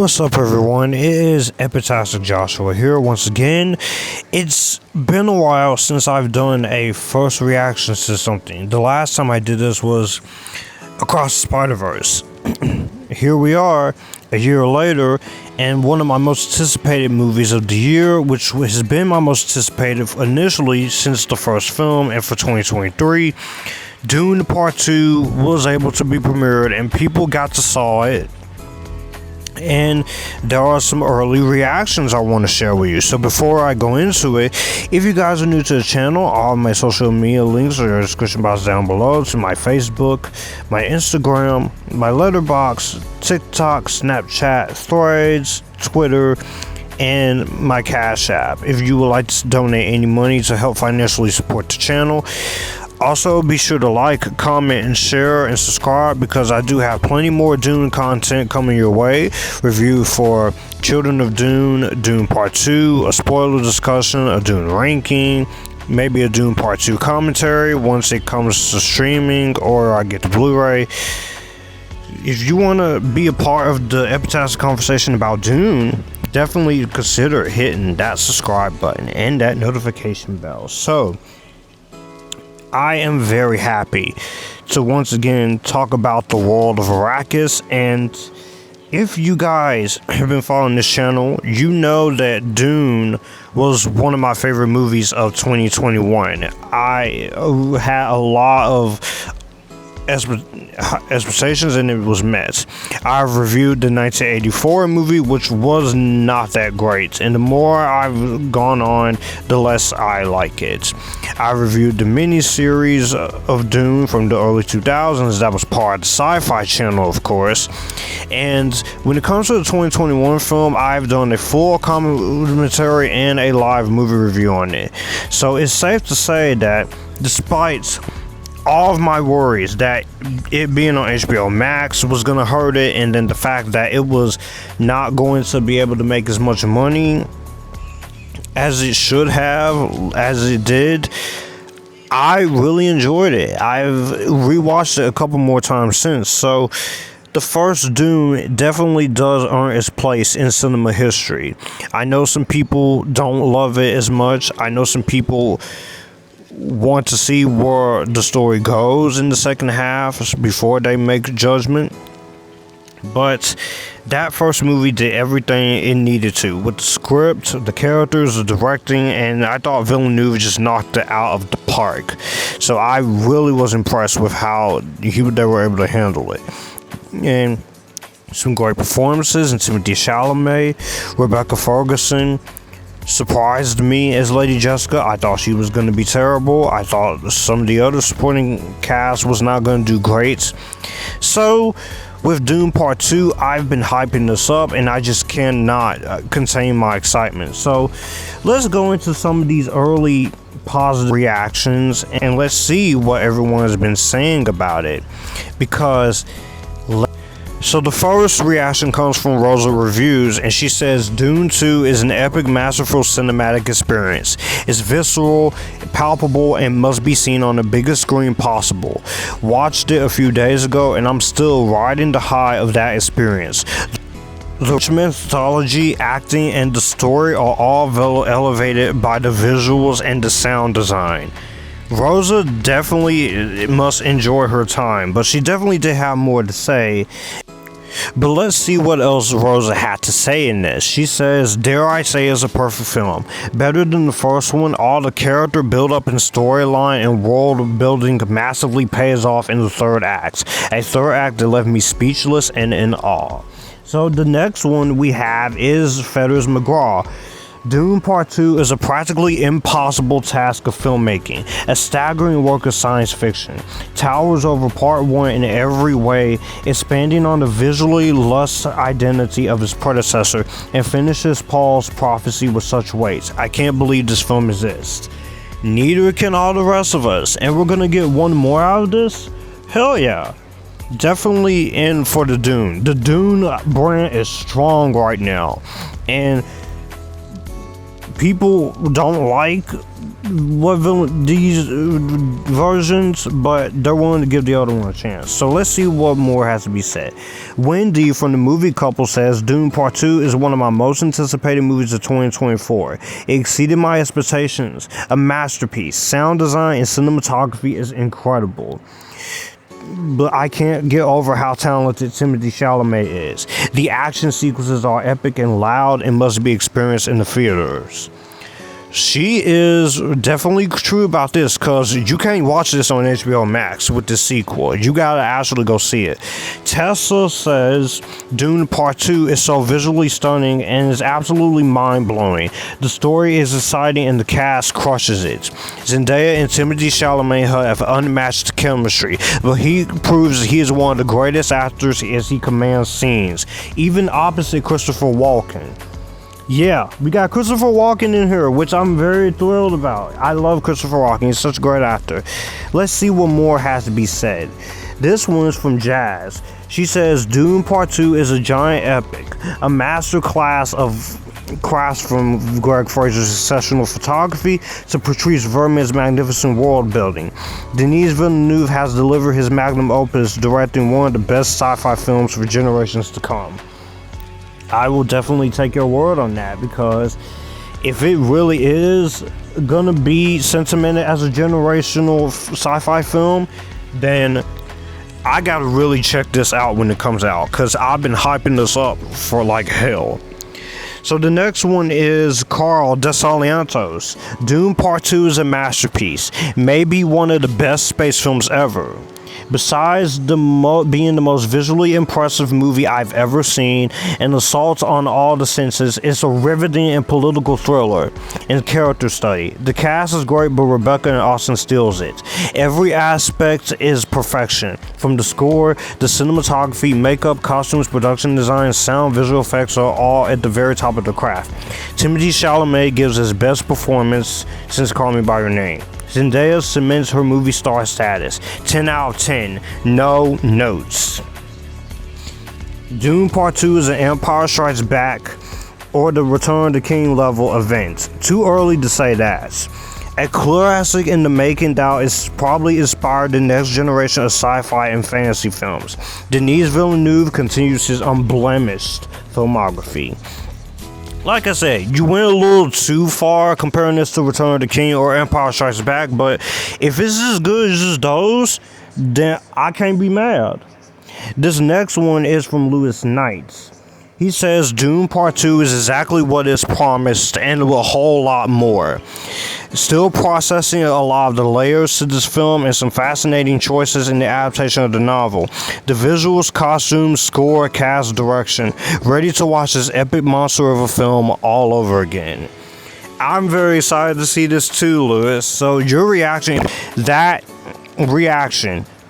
What's up, everyone? It is Epictastic Joshua here once again. It's been a while since I've done a first reaction to something. The last time I did this was Across the Spider-Verse. Here we are, a year later, and one of my most anticipated movies of the year, which has been my most anticipated initially since the first film, and for 2023, Dune Part 2 was able to be premiered, and people got to saw it. And there are some early reactions I want to share with you. So before I go into it, if you guys are new to the channel, all my social media links are in the description box down below, to my Facebook, my Instagram, my Letterboxd, TikTok, Snapchat, Threads, Twitter, and my Cash App if you would like to donate any money to help financially support the channel. Also, be sure to like, comment, and share, and subscribe, because I do have plenty more Dune content coming your way. Review for Children of Dune, Dune Part 2, a spoiler discussion, a Dune ranking, maybe a Dune Part 2 commentary once it comes to streaming or I get the Blu-ray. If you want to be a part of the Epictastic conversation about Dune, definitely consider hitting that subscribe button and that notification bell. So, I am very happy to once again talk about the world of Arrakis, and if you guys have been following this channel, you know that Dune was one of my favorite movies of 2021. I had a lot of expectations and it was met. I've reviewed the 1984 movie, which was not that great, and the more I've gone on, the less I like it. I reviewed the mini-series of Dune from the early 2000s. That was part of the Sci-Fi Channel, of course. And when it comes to the 2021 film, I've done a full commentary and a live movie review on it. So it's safe to say that despite all of my worries that it being on HBO Max was going to hurt it, and then the fact that it was not going to be able to make as much money as it should have, as it did, I really enjoyed it. I've rewatched it a couple more times since, so the first Dune definitely does earn its place in cinema history. I know some people don't love it as much. I know some people want to see where the story goes in the second half before they make judgment, but that first movie did everything it needed to with the script, the characters, the directing, and I thought Villeneuve just knocked it out of the park. So I really was impressed with how they were able to handle it. And some great performances, and Timothée Chalamet, Rebecca Ferguson surprised me as Lady Jessica. I thought she was going to be terrible. I thought some of the other supporting cast was not going to do great. So with Dune Part 2, I've been hyping this up, and I just cannot contain my excitement. So let's go into some of these early positive reactions, and let's see what everyone has been saying about it. So the first reaction comes from Rosa Reviews, and she says, Dune 2 is an epic, masterful cinematic experience. It's visceral, palpable, and must be seen on the biggest screen possible. Watched it a few days ago, and I'm still riding the high of that experience. The mythology, acting, and the story are all elevated by the visuals and the sound design. Rosa definitely must enjoy her time, but she definitely did have more to say. But let's see what else Rosa had to say in this. She says, dare I say it's a perfect film. Better than the first one, all the character build-up and storyline and world building massively pays off in the third act. A third act that left me speechless and in awe. So the next one we have is Fetters McGraw. Dune Part 2 is a practically impossible task of filmmaking, a staggering work of science fiction. Towers over Part 1 in every way, expanding on the visually lush identity of its predecessor, and finishes Paul's prophecy with such weight. I can't believe this film exists. Neither can all the rest of us, and we're gonna get one more out of this? Hell yeah. Definitely in for the Dune. The Dune brand is strong right now, and People don't like these versions, but they're willing to give the other one a chance. So let's see what more has to be said. Wendy from the Movie Couple says Dune Part 2 is one of my most anticipated movies of 2024. It exceeded my expectations. A masterpiece. Sound design and cinematography is incredible. But I can't get over how talented Timothée Chalamet is. The action sequences are epic and loud and must be experienced in the theaters. She is definitely true about this, because you can't watch this on HBO Max with the sequel. You gotta actually go see it. Tessa says Dune Part 2 is so visually stunning and is absolutely mind-blowing. The story is exciting and the cast crushes it. Zendaya and Timothée Chalamet have unmatched chemistry, but he proves he is one of the greatest actors as he commands scenes, even opposite Christopher Walken. Yeah, we got Christopher Walken in here, which I'm very thrilled about. I love Christopher Walken. He's such a great actor. Let's see what more has to be said. This one is from Jazz. She says, Dune Part 2 is a giant epic, a master class of crafts from Greg Fraser's exceptional photography to Patrice Vermeins's magnificent world building. Denis Villeneuve has delivered his magnum opus, directing one of the best sci-fi films for generations to come. I will definitely take your word on that, because if it really is gonna be sentimented as a generational sci-fi film, then I gotta really check this out when it comes out, because I've been hyping this up for like hell. So the next one is Carl Desaliantos. Dune Part 2 is a masterpiece, maybe one of the best space films ever. Besides being the most visually impressive movie I've ever seen, an assault on all the senses, it's a riveting and political thriller and character study. The cast is great, but Rebecca and Austin steals it. Every aspect is perfection, from the score, the cinematography, makeup, costumes, production design, sound, visual effects are all at the very top of the craft. Timothée Chalamet gives his best performance since Call Me By Your Name. Zendaya cements her movie star status. 10 out of 10. No notes. Dune Part 2 is an Empire Strikes Back or the Return of the King level event. Too early to say that. A classic in the making that is probably inspired the next generation of sci-fi and fantasy films. Denis Villeneuve continues his unblemished filmography. Like I said, you went a little too far comparing this to Return of the King or Empire Strikes Back, but if it's as good as those, then I can't be mad. This next one is from Lewis Knights. He says Dune Part 2 is exactly what is promised and a whole lot more. Still processing a lot of the layers to this film and some fascinating choices in the adaptation of the novel. The visuals, costumes, score, cast, direction. Ready to watch this epic monster of a film all over again. I'm very excited to see this too, Lewis. So your reaction,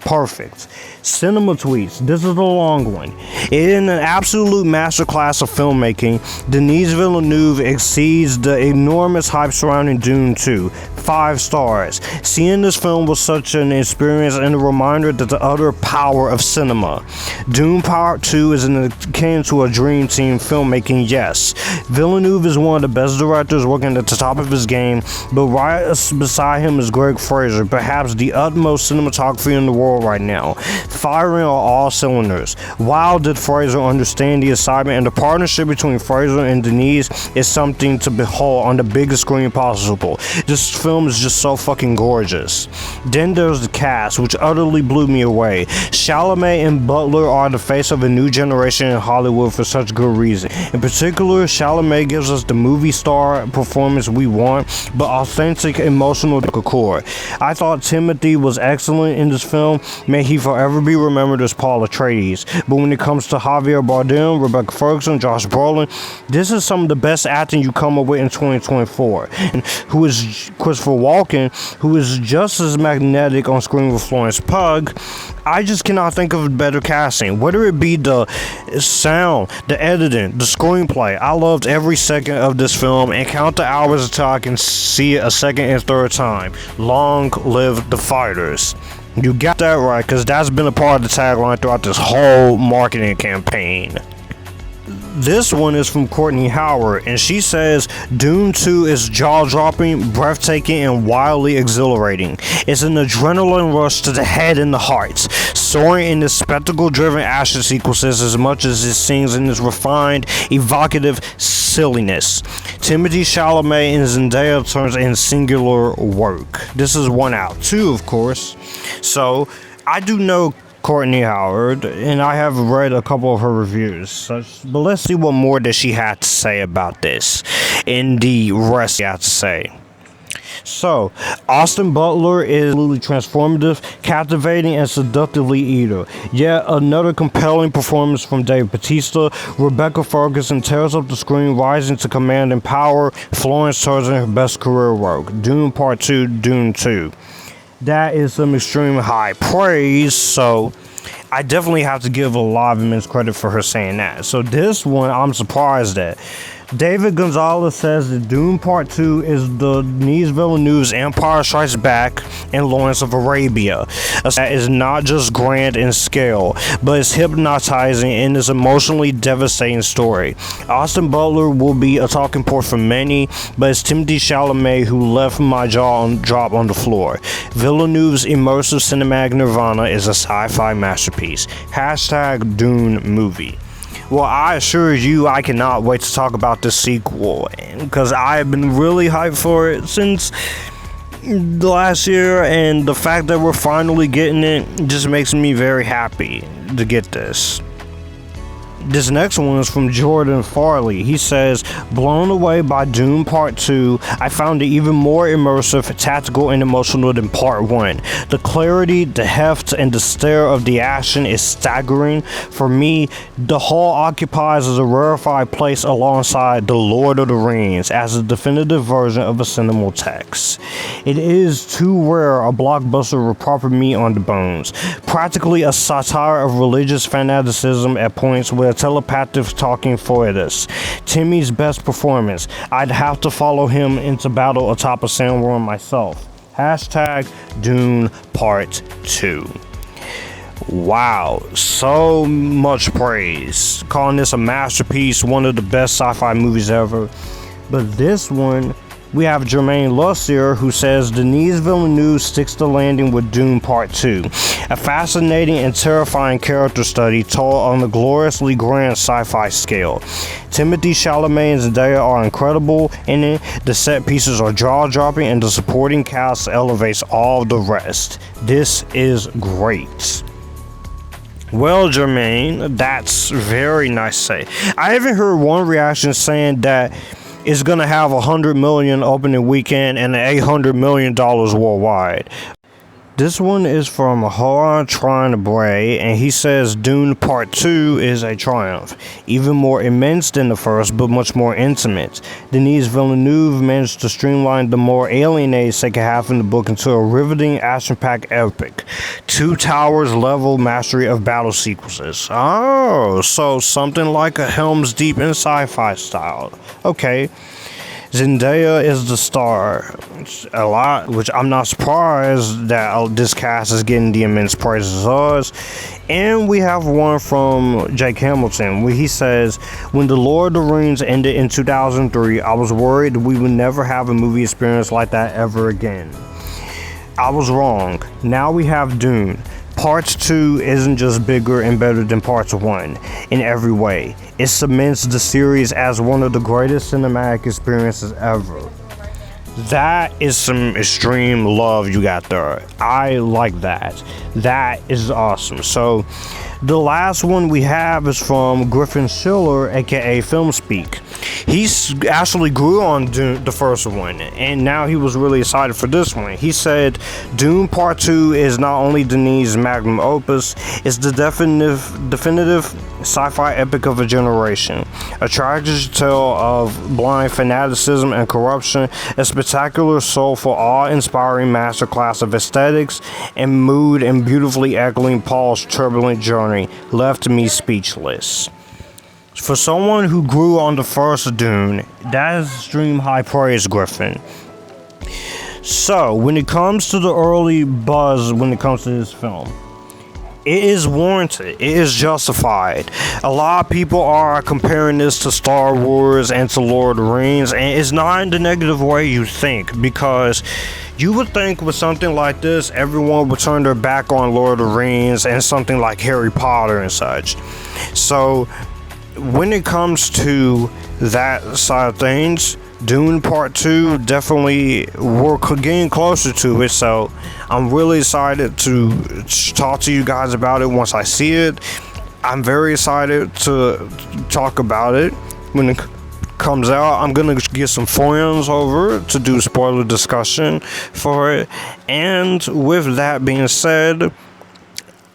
perfect. Cinema tweets. This is a long one. In an absolute masterclass of filmmaking, Denis Villeneuve exceeds the enormous hype surrounding Dune 2. 5 stars. Seeing this film was such an experience and a reminder that the utter power of cinema. Dune Part 2 is akin to a dream team filmmaking, yes. Villeneuve is one of the best directors working at the top of his game, but right beside him is Greg Fraser, perhaps the utmost cinematography in the world right now. Firing on all cylinders. Wow, did Fraser understand the assignment, and the partnership between Fraser and Denis is something to behold on the biggest screen possible. This film is just so fucking gorgeous. Then there's the cast, which utterly blew me away. Chalamet and Butler are the face of a new generation in Hollywood for such good reason. In particular, Chalamet gives us the movie star performance we want, but authentic, emotional decor. I thought Timothy was excellent in this film. May he forever be remembered as Paul Atreides. But when it comes to Javier Bardem, Rebecca Ferguson, Josh Brolin, this is some of the best acting you come up with in 2024. And who is Christopher Walken, who is just as magnetic on screen with Florence Pugh. I just cannot think of better casting. Whether it be the sound, the editing, the screenplay, I loved every second of this film and count the hours until I can see it a second and third time. Long live the fighters. You got that right, because that's been a part of the tagline throughout this whole marketing campaign. This one is from Courtney Howard, and she says Dune 2 is jaw-dropping, breathtaking, and wildly exhilarating. It's an adrenaline rush to the head and the heart, soaring in the spectacle-driven action sequences as much as it sings in its refined, evocative silliness. Timothée Chalamet and Zendaya turns in singular work. This is 1 out. 2, of course. So, I do know Courtney Howard, and I have read a couple of her reviews. But let's see what more that she had to say about this in the rest she had to say. So, Austin Butler is absolutely transformative, captivating, and seductively evil. Yet another compelling performance from Dave Bautista. Rebecca Ferguson tears up the screen, rising to command and power. Florence turns in her best career work. Dune Part 2, Dune 2. That is some extreme high praise, so I definitely have to give a lot of immense credit for her saying that. So this one, I'm surprised at. David Gonzalez says that Dune Part 2 is the Denis Villeneuve's Empire Strikes Back and Lawrence of Arabia. That is not just grand in scale, but it's hypnotizing in this emotionally devastating story. Austin Butler will be a talking point for many, but it's Timothée Chalamet who left my jaw drop on the floor. Villeneuve's immersive cinematic nirvana is a sci-fi masterpiece. Hashtag Dune movie. Well, I assure you, I cannot wait to talk about this sequel, because I have been really hyped for it since last year, and the fact that we're finally getting it just makes me very happy to get this. This next one is from Jordan Farley. He says, blown away by Dune Part 2, I found it even more immersive, tactical, and emotional than Part 1. The clarity, the heft, and the stare of the action is staggering. For me, the Hall occupies as a rarefied place alongside The Lord of the Rings as a definitive version of a cinema text. It is too rare a blockbuster with proper meat on the bones. Practically a satire of religious fanaticism at points with a telepathic talking foetus. Timmy's best performance. I'd have to follow him into battle atop a sandworm myself. Hashtag Dune Part 2. Wow, so much praise. Calling this a masterpiece, one of the best sci-fi movies ever. But this one, we have Jermaine Lussier, who says Denis Villeneuve sticks the landing with Dune Part 2. A fascinating and terrifying character study told on a gloriously grand sci-fi scale. Timothée Chalamet and Zendaya are incredible in it, the set pieces are jaw-dropping, and the supporting cast elevates all the rest. This is great. Well, Jermaine, that's very nice to say. I even heard one reaction saying that it's gonna have $100 million opening weekend and $800 million worldwide. This one is from Horan Tron Bray, and he says Dune Part 2 is a triumph. Even more immense than the first, but much more intimate. Denis Villeneuve managed to streamline the more alienated second half in the book into a riveting, action-packed epic. Two Towers level mastery of battle sequences. Oh, so something like a Helm's Deep in sci-fi style. Okay. Zendaya is the star a lot, which I'm not surprised that this cast is getting the immense praises of us. And we have one from Jake Hamilton where he says, when The Lord of the Rings ended in 2003, I was worried we would never have a movie experience like that ever again. I was wrong. Now we have Dune. Part 2 isn't just bigger and better than Part 1 in every way. It cements the series as one of the greatest cinematic experiences ever. That is some extreme love you got there. I like that. That is awesome. So, the last one we have is from Griffin Schiller, aka FilmSpeak. He actually grew on Dune, the first one, and now he was really excited for this one. He said, Dune Part 2 is not only Denis' magnum opus, it's the definitive sci-fi epic of a generation. A tragic tale of blind fanaticism and corruption, a spectacular, soulful, awe-inspiring masterclass of aesthetics and mood, and beautifully echoing Paul's turbulent journey left me speechless. For someone who grew on the first Dune, that is extreme high praise, Griffin. So, when it comes to the early buzz when it comes to this film, it is warranted. It is justified. A lot of people are comparing this to Star Wars and to Lord of the Rings, and it's not in the negative way you think, because you would think with something like this, everyone would turn their back on Lord of the Rings and something like Harry Potter and such. So when it comes to that side of things, Dune Part 2, definitely we're getting closer to it, so I'm really excited to talk to you guys about it once I see it. I'm very excited to talk about it when it comes out. I'm gonna get some friends over to do spoiler discussion for it, and with that being said,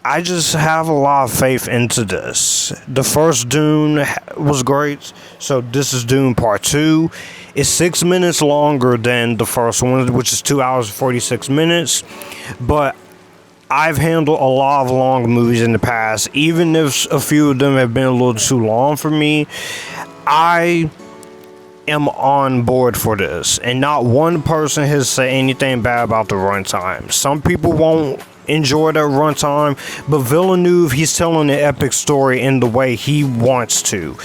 I just have a lot of faith into this. The first Dune was great, so this is Dune Part 2. It's 6 minutes longer than the first one, which is 2 hours and 46 minutes, but I've handled a lot of long movies in the past, even if a few of them have been a little too long for me. I am on board for this, and not one person has said anything bad about the runtime. Some people won't enjoy that runtime, but Villeneuve, he's telling the epic story in the way he wants to,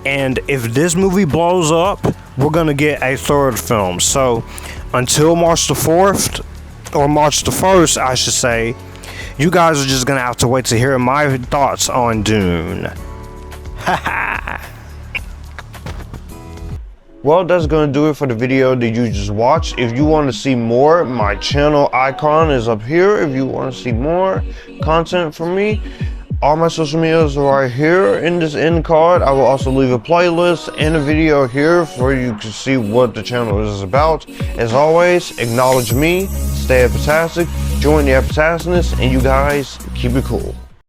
and if this movie blows up, we're gonna get a third film. So until March the 4th, or March the 1st I should say, you guys are just gonna have to wait to hear my thoughts on Dune. Well, that's going to do it for the video that you just watched. If you want to see more, my channel icon is up here. If you want to see more content from me, all my social medias are right here in this end card. I will also leave a playlist and a video here for you to see what the channel is about. As always, acknowledge me, stay Epictastic, join the Epictasticness, and you guys keep it cool.